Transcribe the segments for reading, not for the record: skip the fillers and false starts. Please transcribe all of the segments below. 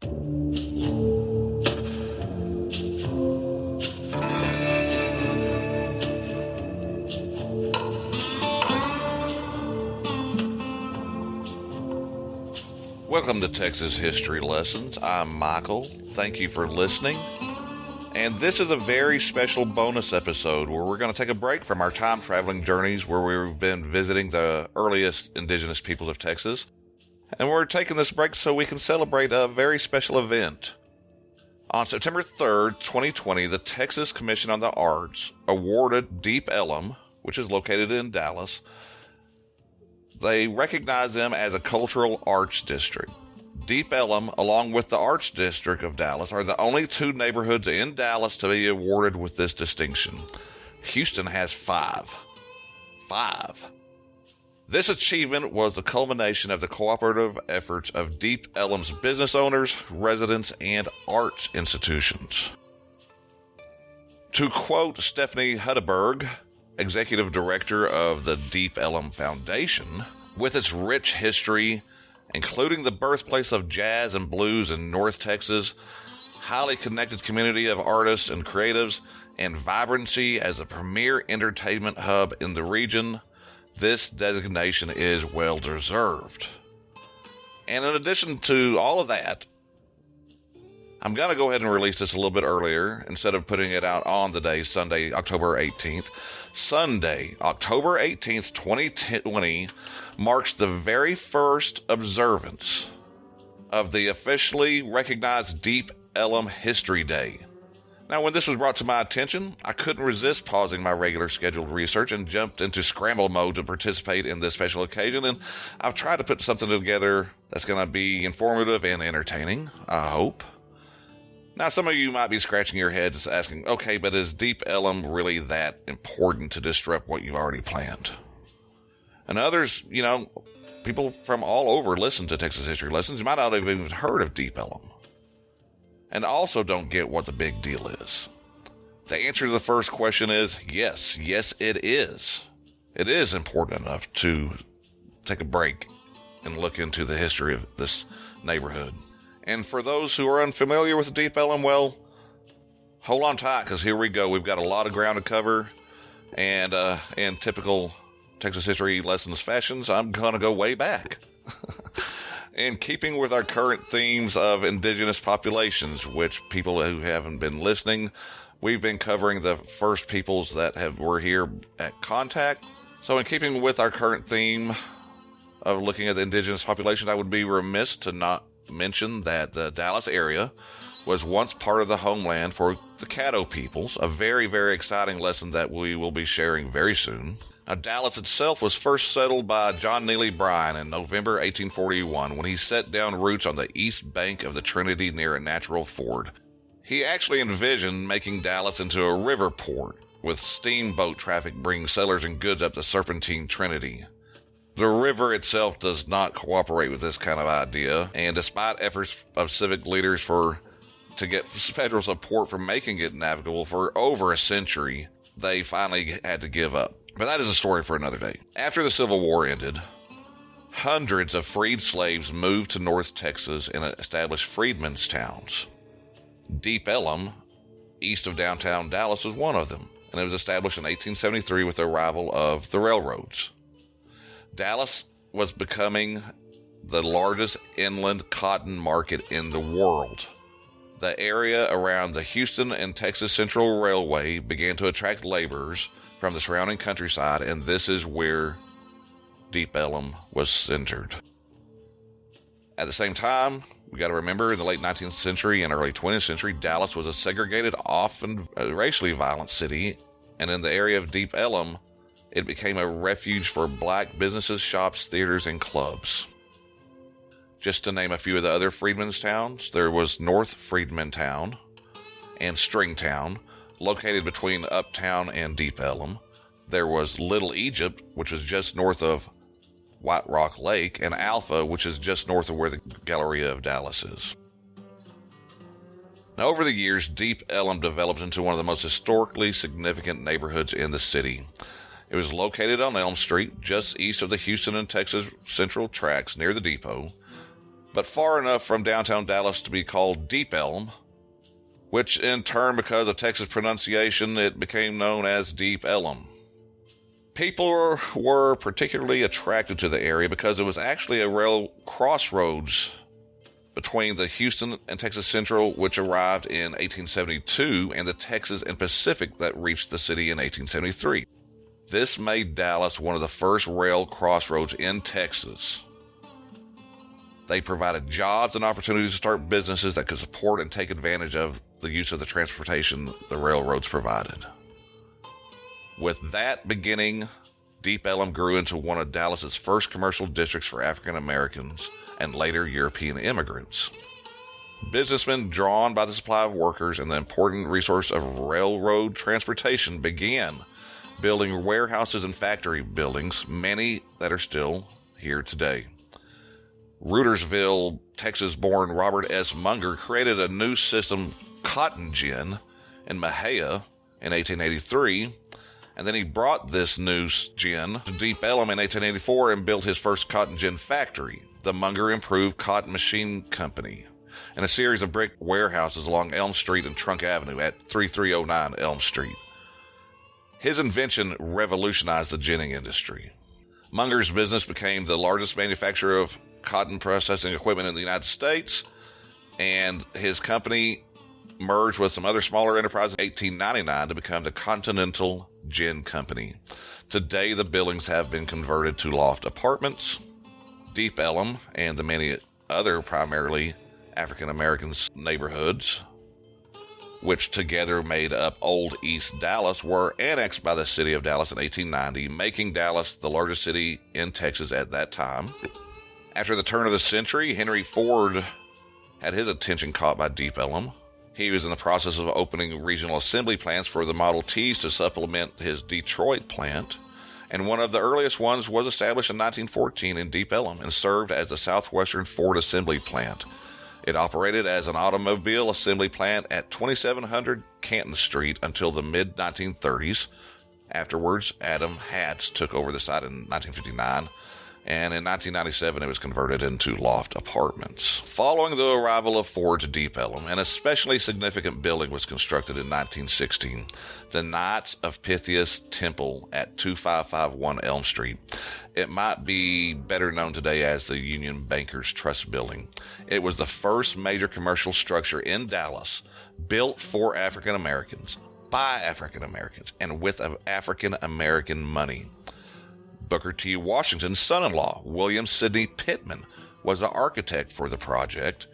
Welcome to Texas History Lessons. I'm Michael. Thank you for listening. And this is a very special bonus episode where we're going to take a break from our time traveling journeys where we've been visiting the earliest indigenous peoples of Texas. And we're taking this break so we can celebrate a very special event. On September 3rd, 2020, the Texas Commission on the Arts awarded Deep Ellum, which is located in Dallas. They recognize them as a cultural arts district. Deep Ellum, along with the Arts District of Dallas, are the only two neighborhoods in Dallas to be awarded with this distinction. Houston has 5. This achievement was the culmination of the cooperative efforts of Deep Ellum's business owners, residents, and arts institutions. To quote Stephanie Hudiburg, Executive Director of the Deep Ellum Foundation, with its rich history, including the birthplace of jazz and blues in North Texas, highly connected community of artists and creatives, and vibrancy as a premier entertainment hub in the region, this designation is well deserved. And in addition to all of that, I'm going to go ahead and release this a little bit earlier instead of putting it out on the day, Sunday, October 18th. Sunday, October 18th, 2020, marks the very first observance of the officially recognized Deep Ellum History Day. Now, when this was brought to my attention, I couldn't resist pausing my regular scheduled research and jumped into scramble mode to participate in this special occasion, and I've tried to put something together that's going to be informative and entertaining, I hope. Now, some of you might be scratching your heads asking, okay, but is Deep Ellum really that important to disrupt what you've already planned? And others, people from all over listen to Texas History Lessons. You might not have even heard of Deep Ellum. And also don't get what the big deal is. The answer to the first question is yes, it is. It is important enough to take a break and look into the history of this neighborhood. And for those who are unfamiliar with Deep Ellum, well, hold on tight, because here we go. We've got a lot of ground to cover, and in typical Texas History Lessons fashions, I'm going to go way back. In keeping with our current themes of indigenous populations, which people who haven't been listening, we've been covering the first peoples that were here at contact. So in keeping with our current theme of looking at the indigenous populations, I would be remiss to not mention that the Dallas area was once part of the homeland for the Caddo peoples, a very, very exciting lesson that we will be sharing very soon. Now, Dallas itself was first settled by John Neely Bryan in November 1841 when he set down roots on the east bank of the Trinity near a natural ford. He actually envisioned making Dallas into a river port, with steamboat traffic bringing settlers and goods up the serpentine Trinity. The river itself does not cooperate with this kind of idea, and despite efforts of civic leaders to get federal support for making it navigable for over a century, they finally had to give up. But that is a story for another day. After the Civil War ended, hundreds of freed slaves moved to North Texas and established freedmen's towns. Deep Ellum, east of downtown Dallas, was one of them, and it was established in 1873 with the arrival of the railroads. Dallas was becoming the largest inland cotton market in the world. The area around the Houston and Texas Central Railway began to attract laborers from the surrounding countryside, and this is where Deep Ellum was centered. At the same time, we got to remember in the late 19th century and early 20th century, Dallas was a segregated, often racially violent city, and in the area of Deep Ellum, it became a refuge for black businesses, shops, theaters, and clubs. Just to name a few of the other freedmen's towns, there was North Freedmentown and Stringtown, located between Uptown and Deep Ellum. There was Little Egypt, which was just north of White Rock Lake, and Alpha, which is just north of where the Galleria of Dallas is. Now, over the years, Deep Ellum developed into one of the most historically significant neighborhoods in the city. It was located on Elm Street, just east of the Houston and Texas Central tracks near the depot. but far enough from downtown Dallas to be called Deep Ellum, which in turn, because of Texas pronunciation, it became known as Deep Ellum. People were particularly attracted to the area because it was actually a rail crossroads between the Houston and Texas Central, which arrived in 1872, and the Texas and Pacific that reached the city in 1873. This made Dallas one of the first rail crossroads in Texas. They provided jobs and opportunities to start businesses that could support and take advantage of the use of the transportation the railroads provided. With that beginning, Deep Ellum grew into one of Dallas's first commercial districts for African Americans and later European immigrants. Businessmen drawn by the supply of workers and the important resource of railroad transportation began building warehouses and factory buildings, many that are still here today. Rudersville, Texas-born Robert S. Munger created a new system, cotton gin, in Mahia in 1883, and then he brought this new gin to Deep Ellum in 1884 and built his first cotton gin factory, the Munger Improved Cotton Machine Company, and a series of brick warehouses along Elm Street and Trunk Avenue at 3309 Elm Street. His invention revolutionized the ginning industry. Munger's business became the largest manufacturer of cotton processing equipment in the United States, and his company merged with some other smaller enterprises in 1899 to become the Continental Gin Company. Today, the buildings have been converted to loft apartments. Deep Ellum and the many other primarily African American neighborhoods, which together made up Old East Dallas, were annexed by the city of Dallas in 1890, making Dallas the largest city in Texas at that time. After the turn of the century, Henry Ford had his attention caught by Deep Ellum. He was in the process of opening regional assembly plants for the Model Ts to supplement his Detroit plant, and one of the earliest ones was established in 1914 in Deep Ellum and served as the Southwestern Ford Assembly Plant. It operated as an automobile assembly plant at 2700 Canton Street until the mid-1930s. Afterwards, Adam Hatz took over the site in 1959, and in 1997 it was converted into loft apartments. Following the arrival of Ford to Deep Ellum, an especially significant building was constructed in 1916, the Knights of Pythias Temple at 2551 Elm Street. It might be better known today as the Union Bankers Trust Building. It was the first major commercial structure in Dallas built for African Americans, by African Americans, and with African American money. Booker T. Washington's son-in-law, William Sidney Pittman, was the architect for the project,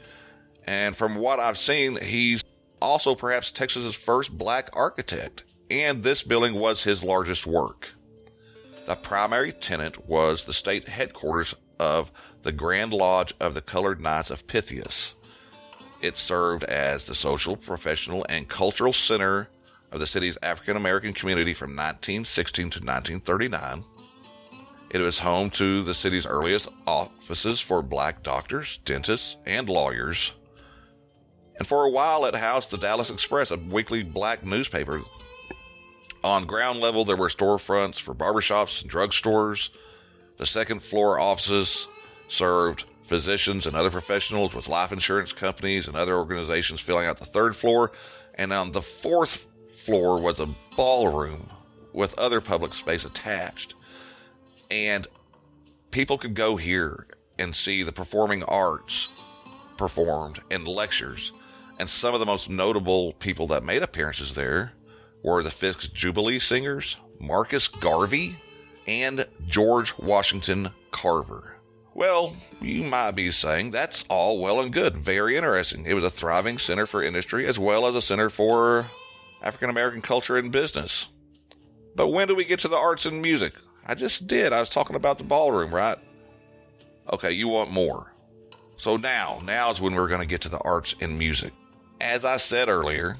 and from what I've seen, he's also perhaps Texas's first black architect, and this building was his largest work. The primary tenant was the state headquarters of the Grand Lodge of the Colored Knights of Pythias. It served as the social, professional, and cultural center of the city's African American community from 1916 to 1939. It was home to the city's earliest offices for black doctors, dentists, and lawyers. And for a while, it housed the Dallas Express, a weekly black newspaper. On ground level, there were storefronts for barbershops and drugstores. The second floor offices served physicians and other professionals with life insurance companies and other organizations filling out the third floor. And on the fourth floor was a ballroom with other public space attached. And people could go here and see the performing arts performed and lectures. And some of the most notable people that made appearances there were the Fisk Jubilee Singers, Marcus Garvey, and George Washington Carver. Well, you might be saying that's all well and good. Very interesting. It was a thriving center for industry as well as a center for African American culture and business. But when do we get to the arts and music? I just did. I was talking about the ballroom, right? Okay, you want more. So now is when we're going to get to the arts and music. As I said earlier,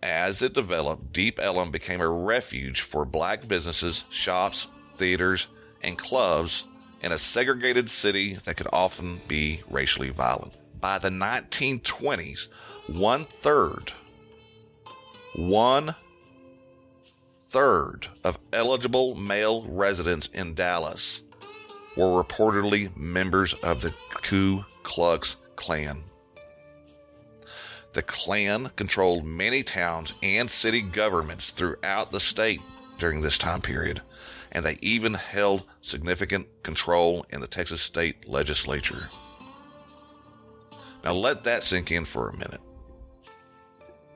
as it developed, Deep Ellum became a refuge for black businesses, shops, theaters, and clubs in a segregated city that could often be racially violent. By the 1920s, one-third of eligible male residents in Dallas were reportedly members of the Ku Klux Klan. The Klan controlled many towns and city governments throughout the state during this time period, and they even held significant control in the Texas state legislature. Now let that sink in for a minute.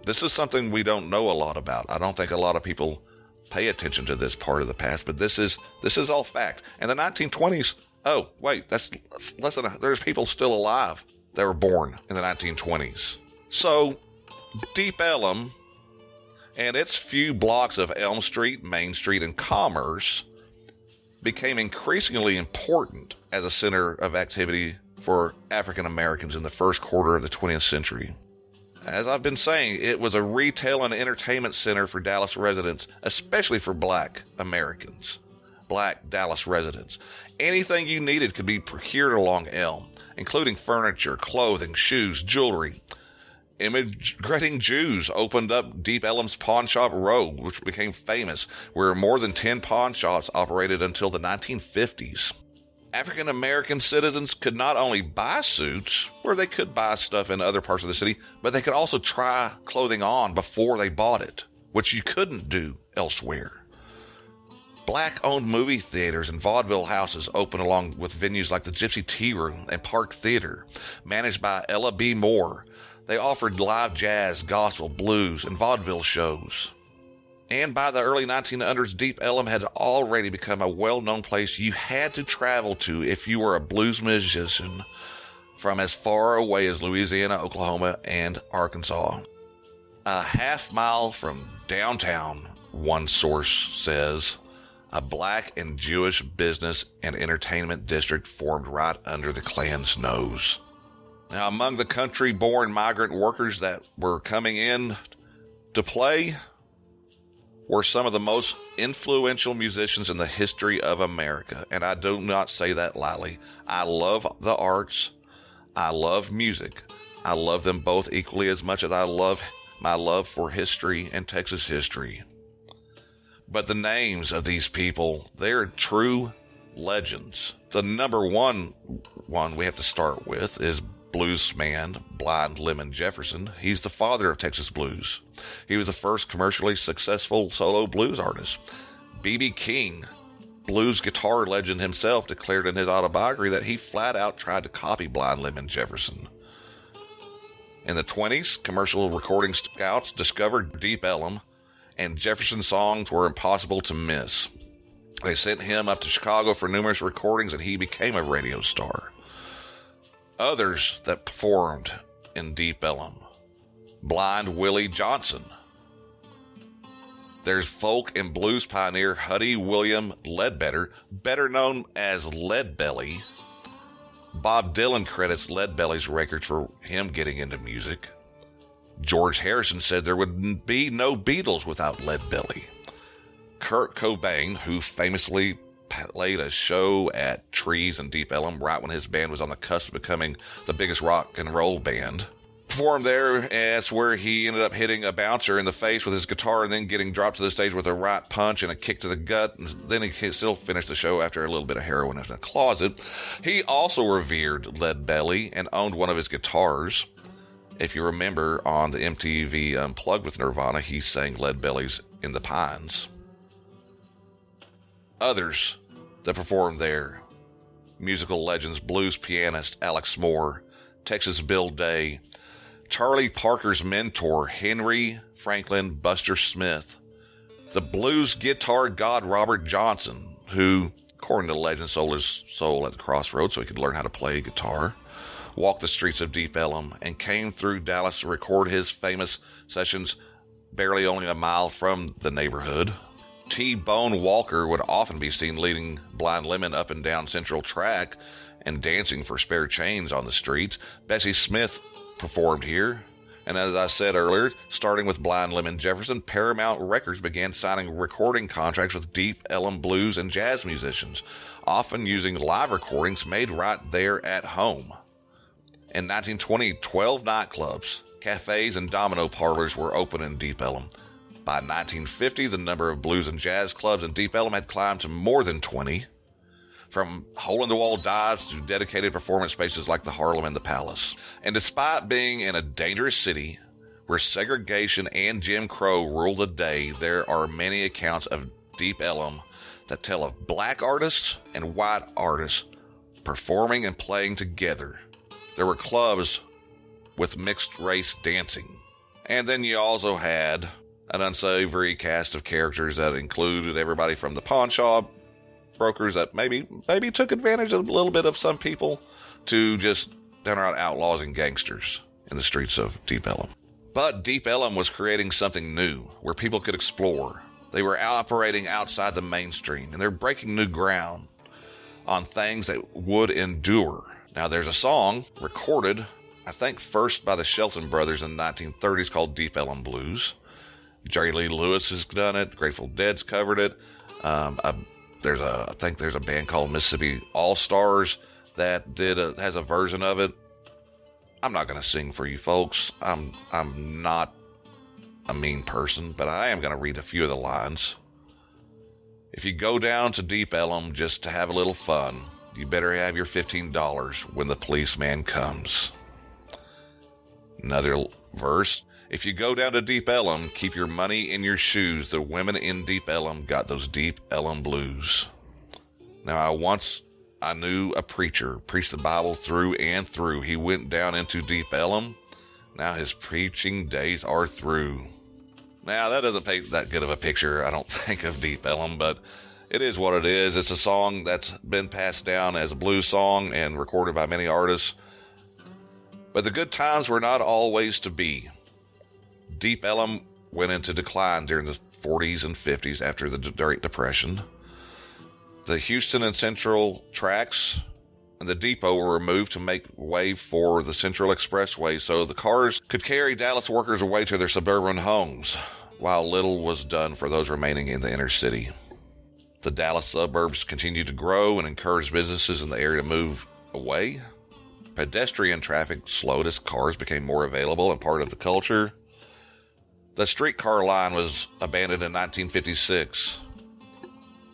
This is something we don't know a lot about. I don't think a lot of people pay attention to this part of the past, but this is all fact. In the 1920s, oh, wait, there's people still alive that were born in the 1920s. So, Deep Ellum and its few blocks of Elm Street, Main Street, and Commerce became increasingly important as a center of activity for African Americans in the first quarter of the 20th century. As I've been saying, it was a retail and entertainment center for Dallas residents, especially for black Americans, black Dallas residents. Anything you needed could be procured along Elm, including furniture, clothing, shoes, jewelry. Immigrating Jews opened up Deep Ellum's Pawn Shop Row, which became famous, where more than 10 pawn shops operated until the 1950s. African American citizens could not only buy suits, where they could buy stuff in other parts of the city, but they could also try clothing on before they bought it, which you couldn't do elsewhere. Black-owned movie theaters and vaudeville houses opened along with venues like the Gypsy Tea Room and Park Theater, managed by Ella B. Moore. They offered live jazz, gospel, blues, and vaudeville shows. And by the early 1900s, Deep Ellum had already become a well-known place you had to travel to if you were a blues musician from as far away as Louisiana, Oklahoma, and Arkansas. A half mile from downtown, one source says, a black and Jewish business and entertainment district formed right under the Klan's nose. Now, among the country-born migrant workers that were coming in to play were some of the most influential musicians in the history of America. And I do not say that lightly. I love the arts. I love music. I love them both equally as much as I love my love for history and Texas history. But the names of these people, they're true legends. The number one we have to start with is bluesman Blind Lemon Jefferson. He's the father of Texas blues. He was the first commercially successful solo blues artist. B.B. King, blues guitar legend himself, declared in his autobiography that he flat out tried to copy Blind Lemon Jefferson. In the 20s, commercial recording scouts discovered Deep Ellum, and Jefferson's songs were impossible to miss. They sent him up to Chicago for numerous recordings, and he became a radio star. Others that performed in Deep Ellum: Blind Willie Johnson. There's folk and blues pioneer Huddy William Ledbetter, better known as Leadbelly. Bob Dylan credits Leadbelly's records for him getting into music. George Harrison said there would be no Beatles without Leadbelly. Kurt Cobain, who famously played a show at Trees and Deep Ellum right when his band was on the cusp of becoming the biggest rock and roll band, performed there. That's where he ended up hitting a bouncer in the face with his guitar and then getting dropped to the stage with a right punch and a kick to the gut. And then he still finished the show after a little bit of heroin in a closet. He also revered Leadbelly and owned one of his guitars. If you remember on the MTV Unplugged with Nirvana, he sang Leadbelly's In the Pines. Others that performed there: musical legends, blues pianist Alex Moore, Texas Bill Day, Charlie Parker's mentor Henry Franklin Buster Smith, the blues guitar god Robert Johnson, who, according to legend, sold his soul at the crossroads so he could learn how to play guitar, walked the streets of Deep Ellum, and came through Dallas to record his famous sessions barely only a mile from the neighborhood. T-Bone Walker would often be seen leading Blind Lemon up and down Central Track and dancing for spare change on the streets. Bessie Smith performed here. And as I said earlier, starting with Blind Lemon Jefferson, Paramount Records began signing recording contracts with Deep Ellum blues and jazz musicians, often using live recordings made right there at home. In 1920, 12 nightclubs, cafes, and domino parlors were open in Deep Ellum. By 1950, the number of blues and jazz clubs in Deep Ellum had climbed to more than 20. from hole-in-the-wall dives to dedicated performance spaces like the Harlem and the Palace. And despite being in a dangerous city where segregation and Jim Crow rule the day, there are many accounts of Deep Ellum that tell of black artists and white artists performing and playing together. There were clubs with mixed race dancing. And then you also had an unsavory cast of characters that included everybody from the pawn shop brokers that maybe took advantage of a little bit of some people to just downright outlaws and gangsters in the streets of Deep Ellum. But Deep Ellum was creating something new where people could explore. They were operating outside the mainstream, and they're breaking new ground on things that would endure. Now, there's a song recorded, I think first by the Shelton Brothers in the 1930s, called Deep Ellum Blues. Jerry Lee Lewis has done it. Grateful Dead's covered it. I think there's a band called Mississippi All-Stars that has a version of it. I'm not going to sing for you folks. I'm not a mean person, but I am going to read a few of the lines. If you go down to Deep Ellum just to have a little fun, you better have your $15 when the policeman comes. Another verse. If you go down to Deep Ellum, keep your money in your shoes. The women in Deep Ellum got those Deep Ellum blues. Now, I knew a preacher, preached the Bible through and through. He went down into Deep Ellum. Now his preaching days are through. Now, that doesn't paint that good of a picture, I don't think, of Deep Ellum, but it is what it is. It's a song that's been passed down as a blues song and recorded by many artists. But the good times were not always to be. Deep Ellum went into decline during the 40s and 50s after the Great Depression. The Houston and Central tracks and the depot were removed to make way for the Central Expressway so the cars could carry Dallas workers away to their suburban homes, while little was done for those remaining in the inner city. The Dallas suburbs continued to grow and encouraged businesses in the area to move away. Pedestrian traffic slowed as cars became more available and part of the culture. The streetcar line was abandoned in 1956.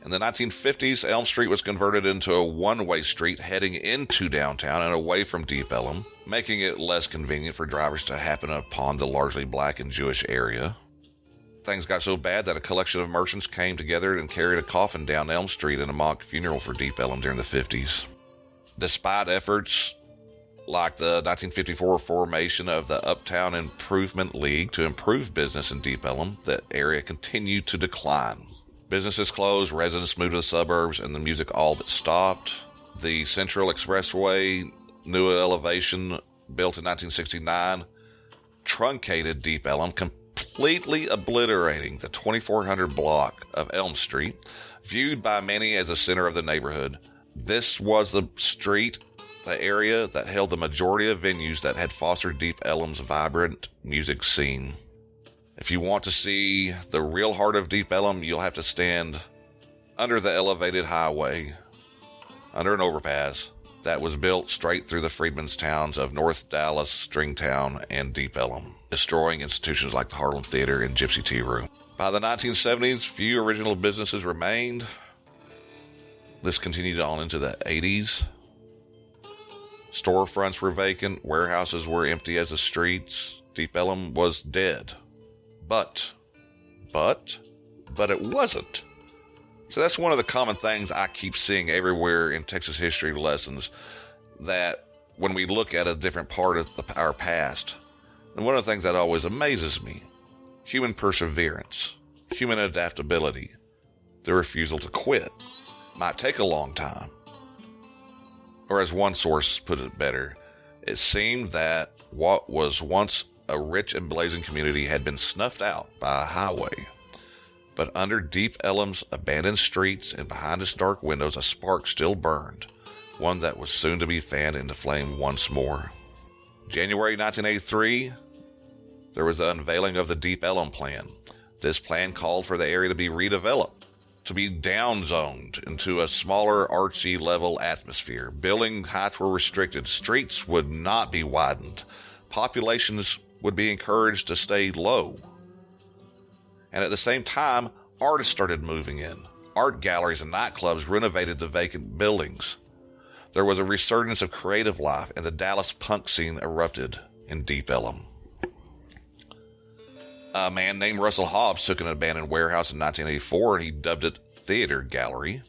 In the 1950s, Elm Street was converted into a one-way street heading into downtown and away from Deep Ellum, making it less convenient for drivers to happen upon the largely black and Jewish area. Things got so bad that a collection of merchants came together and carried a coffin down Elm Street in a mock funeral for Deep Ellum during the 50s. Despite efforts like the 1954 formation of the Uptown Improvement League to improve business in Deep Ellum, the area continued to decline. Businesses closed, residents moved to the suburbs, and the music all but stopped. The Central Expressway, new elevation built in 1969, truncated Deep Ellum, completely obliterating the 2400 block of Elm Street, viewed by many as the center of the neighborhood. This was the street, the area that held the majority of venues that had fostered Deep Ellum's vibrant music scene. If you want to see the real heart of Deep Ellum, you'll have to stand under the elevated highway, under an overpass that was built straight through the freedmen's towns of North Dallas, Stringtown, and Deep Ellum, destroying institutions like the Harlem Theater and Gypsy Tea Room. By the 1970s, few original businesses remained. This continued on into the 80s. Storefronts were vacant, warehouses were empty as the streets. Deep Ellum was dead. But it wasn't. So that's one of the common things I keep seeing everywhere in Texas history lessons, that when we look at a different part of our past, and one of the things that always amazes me, human perseverance, human adaptability, the refusal to quit. Might take a long time. Or as one source put it better, it seemed that what was once a rich and blazing community had been snuffed out by a highway. But under Deep Ellum's abandoned streets and behind its dark windows, a spark still burned, one that was soon to be fanned into flame once more. January 1983, there was the unveiling of the Deep Ellum Plan. This plan called for the area to be redeveloped, to be downzoned into a smaller, artsy level atmosphere. Building heights were restricted. Streets would not be widened. Populations would be encouraged to stay low. And at the same time, artists started moving in. art galleries and nightclubs renovated the vacant buildings. There was a resurgence of creative life, and the Dallas punk scene erupted in Deep Ellum. A man named Russell Hobbs took an abandoned warehouse in 1984 and he dubbed it Theater Gallery.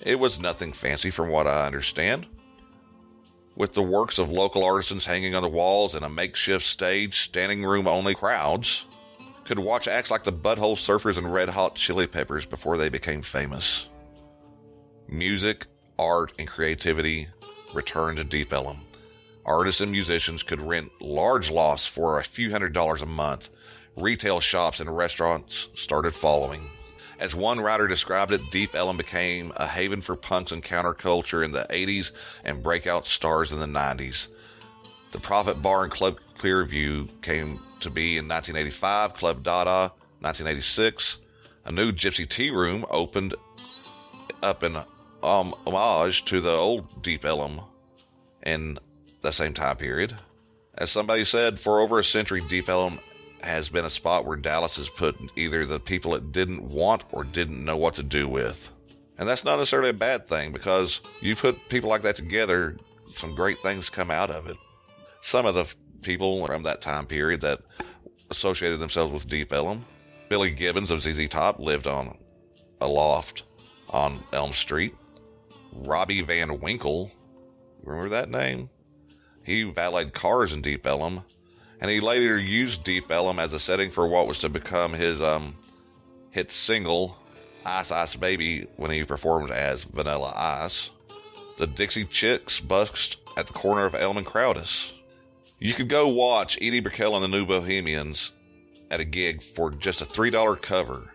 It was nothing fancy from what I understand, with the works of local artisans hanging on the walls and a makeshift stage. Standing room only crowds could watch acts like the Butthole Surfers and Red Hot Chili Peppers before they became famous. Music, art, and creativity returned to Deep Ellum. Artists and musicians could rent large lofts for a few $100s a month. Retail shops and restaurants started following. As one writer described it, Deep Ellum became a haven for punks and counterculture in the 80s and breakout stars in the 90s. The Prophet Bar and Club Clearview came to be in 1985, Club Dada 1986. A new Gypsy Tea Room opened up in homage to the old Deep Ellum in the same time period. As somebody said, for over a century, Deep Ellum has been a spot where Dallas has put either the people it didn't want or didn't know what to do with. And that's not necessarily a bad thing, because you put people like that together, some great things come out of it. Some of the people from that time period that associated themselves with Deep Ellum: Billy Gibbons of ZZ Top lived on a loft on Elm Street. Robbie Van Winkle, remember that name? He valeted cars in Deep Ellum, and he later used Deep Ellum as a setting for what was to become his hit single, Ice Ice Baby, when he performed as Vanilla Ice. The Dixie Chicks busked at the corner of Elm and Crowdis. You could go watch Edie Brickell and the New Bohemians at a gig for just a $3 cover,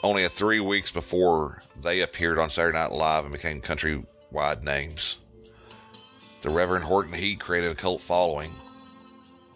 only 3 weeks before they appeared on Saturday Night Live and became countrywide names. The Reverend Horton Heat created a cult following.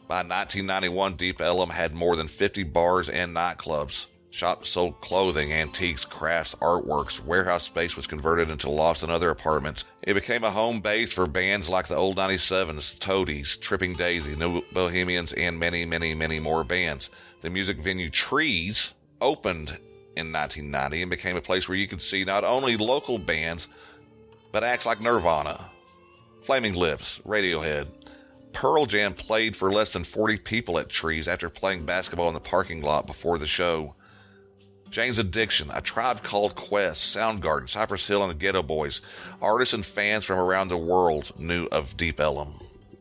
By 1991, Deep Ellum had more than 50 bars and nightclubs. Shops sold clothing, antiques, crafts, artworks. Warehouse space was converted into lofts and other apartments. It became a home base for bands like the Old 97s, Toadies, Tripping Daisy, New Bohemians, and many, many, many more bands. The music venue Trees opened in 1990 and became a place where you could see not only local bands, but acts like Nirvana, Flaming Lips, Radiohead. Pearl Jam played for less than 40 people at Trees after playing basketball in the parking lot before the show. Jane's Addiction, A Tribe Called Quest, Soundgarden, Cypress Hill, and the Ghetto Boys. Artists and fans from around the world knew of Deep Ellum.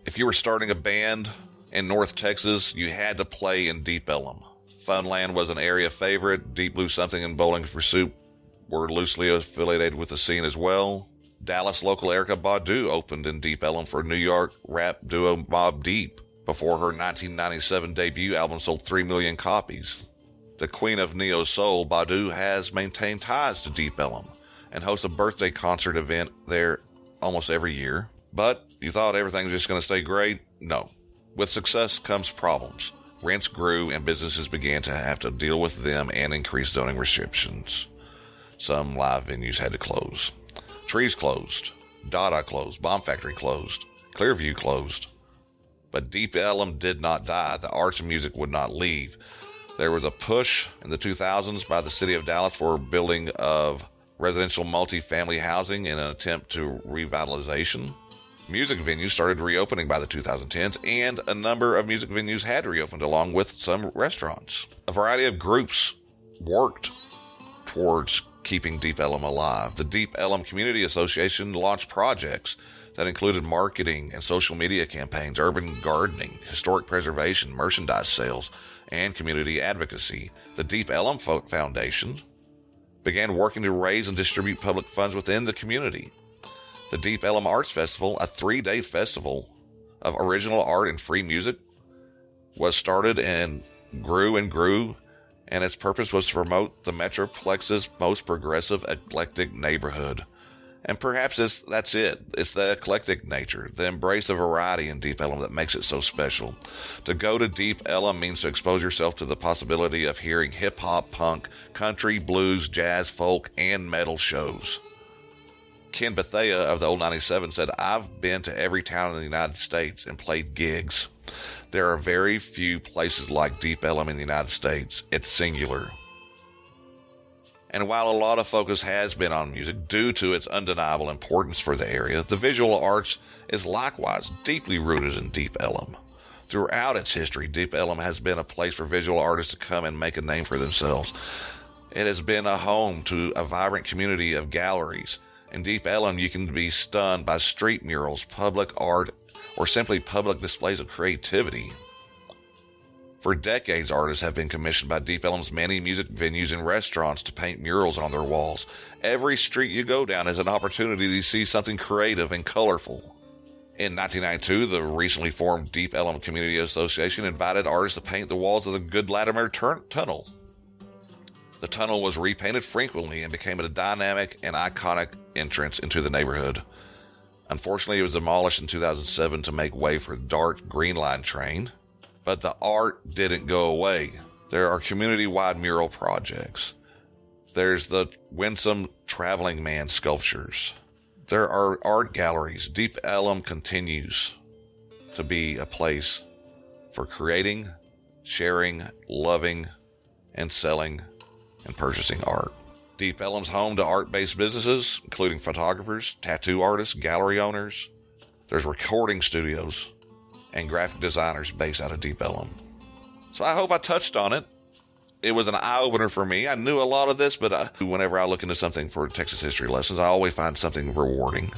If you were starting a band in North Texas, you had to play in Deep Ellum. Funland was an area favorite. Deep Blue Something and Bowling for Soup were loosely affiliated with the scene as well. Dallas local Erykah Badu opened in Deep Ellum for New York rap duo Mobb Deep before her 1997 debut album sold 3 million copies. The queen of neo soul, Badu, has maintained ties to Deep Ellum and hosts a birthday concert event there almost every year. But you thought everything was just going to stay great? No. With success comes problems. Rents grew and businesses began to have to deal with them and increased zoning restrictions. Some live venues had to close. Trees closed. Dada closed. Bomb Factory closed. Clearview closed. But Deep Ellum did not die. The arts and music would not leave. There was a push in the 2000s by the city of Dallas for building of residential multifamily housing in an attempt to revitalization. Music venues started reopening by the 2010s, and a number of music venues had reopened along with some restaurants. A variety of groups worked towards keeping Deep Ellum alive. The Deep Ellum Community Association launched projects that included marketing and social media campaigns, urban gardening, historic preservation, merchandise sales, and community advocacy. The Deep Ellum Foundation began working to raise and distribute public funds within the community. The Deep Ellum Arts Festival, a 3-day festival of original art and free music, was started and grew, and its purpose was to promote the Metroplex's most progressive, eclectic neighborhood. And perhaps that's it. It's the eclectic nature, the embrace of variety in Deep Ellum that makes it so special. To go to Deep Ellum means to expose yourself to the possibility of hearing hip-hop, punk, country, blues, jazz, folk, and metal shows. Ken Bethea of the Old 97 said, "I've been to every town in the United States and played gigs. There are very few places like Deep Ellum in the United States. It's singular." And while a lot of focus has been on music due to its undeniable importance for the area, the visual arts is likewise deeply rooted in Deep Ellum. Throughout its history, Deep Ellum has been a place for visual artists to come and make a name for themselves. It has been a home to a vibrant community of galleries. In Deep Ellum, you can be stunned by street murals, public art, or simply public displays of creativity. For decades, artists have been commissioned by Deep Ellum's many music venues and restaurants to paint murals on their walls. Every street you go down is an opportunity to see something creative and colorful. In 1992, the recently formed Deep Ellum Community Association invited artists to paint the walls of the Good Latimer Tunnel. The tunnel was repainted frequently and became a dynamic and iconic entrance into the neighborhood. Unfortunately, it was demolished in 2007 to make way for the DART Green Line train. But the art didn't go away. There are community-wide mural projects. There's the winsome traveling man sculptures. There are art galleries. Deep Ellum continues to be a place for creating, sharing, loving, and selling and purchasing art. Deep Ellum's home to art-based businesses, including photographers, tattoo artists, gallery owners. There's recording studios and graphic designers based out of Deep Ellum. So I hope I touched on it. It was an eye-opener for me. I knew a lot of this, but whenever I look into something for Texas history lessons, I always find something rewarding.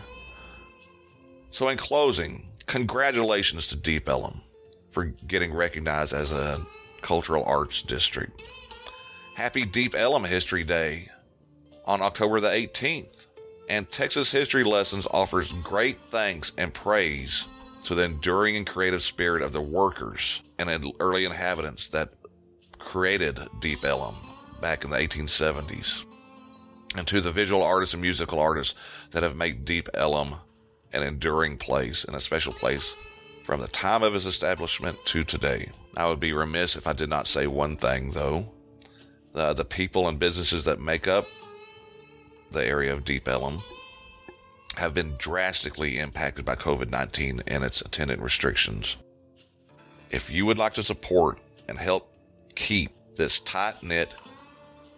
So in closing, congratulations to Deep Ellum for getting recognized as a cultural arts district. Happy Deep Ellum History Day on October the 18th. And Texas History Lessons offers great thanks and praise to the enduring and creative spirit of the workers and early inhabitants that created Deep Ellum back in the 1870s, and to the visual artists and musical artists that have made Deep Ellum an enduring place and a special place from the time of its establishment to today. I would be remiss if I did not say one thing, though. The people and businesses that make up the area of Deep Ellum have been drastically impacted by COVID-19 and its attendant restrictions. If you would like to support and help keep this tight-knit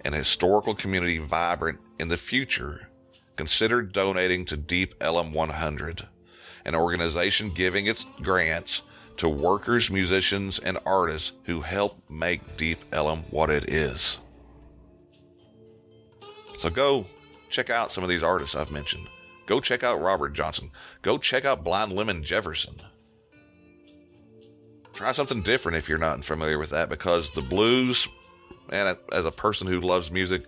and historical community vibrant in the future, consider donating to Deep Ellum 100, an organization giving its grants to workers, musicians, and artists who help make Deep Ellum what it is. So go check out some of these artists I've mentioned. Go check out Robert Johnson. Go check out Blind Lemon Jefferson. Try something different if you're not familiar with that, because the blues, and as a person who loves music,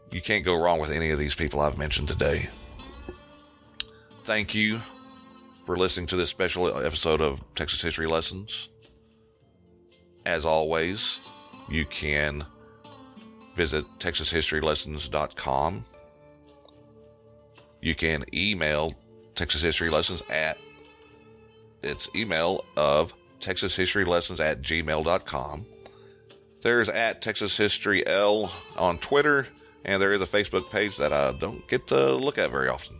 you can't go wrong with any of these people I've mentioned today. Thank you for listening to this special episode of Texas History Lessons. As always, you can visit TexasHistoryLessons.com. You can email Texas History Lessons at its email of TexasHistoryLessons@gmail.com. There's at Texas History L on Twitter, and there is a Facebook page that I don't get to look at very often.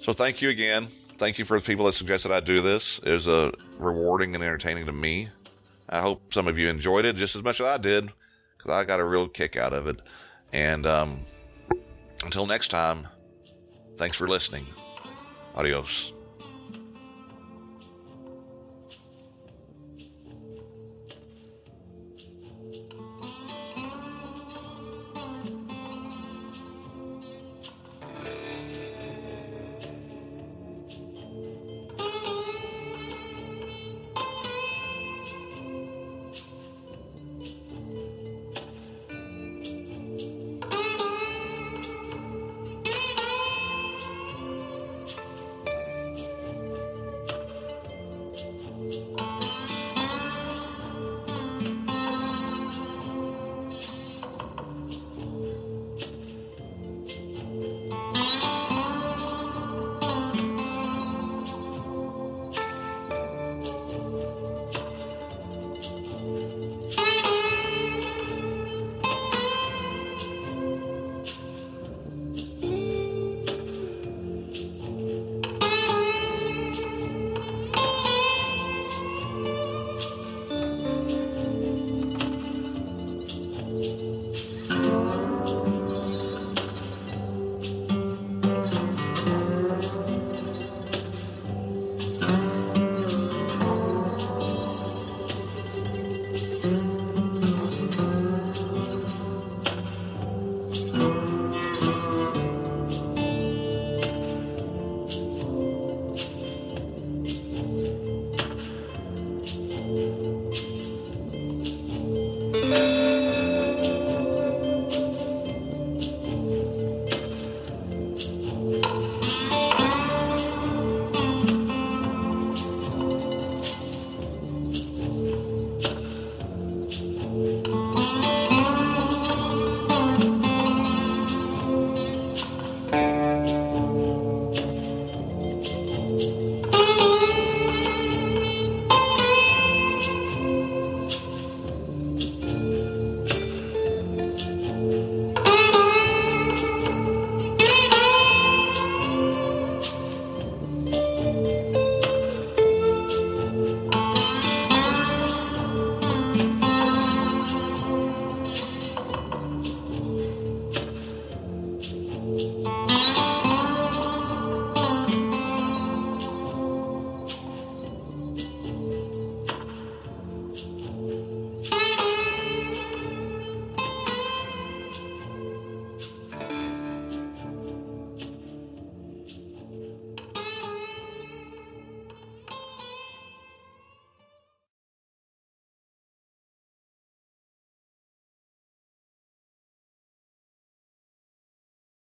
So thank you again. Thank you for the people that suggested I do this. It was rewarding and entertaining to me. I hope some of you enjoyed it just as much as I did, because I got a real kick out of it. And until next time, thanks for listening. Adios.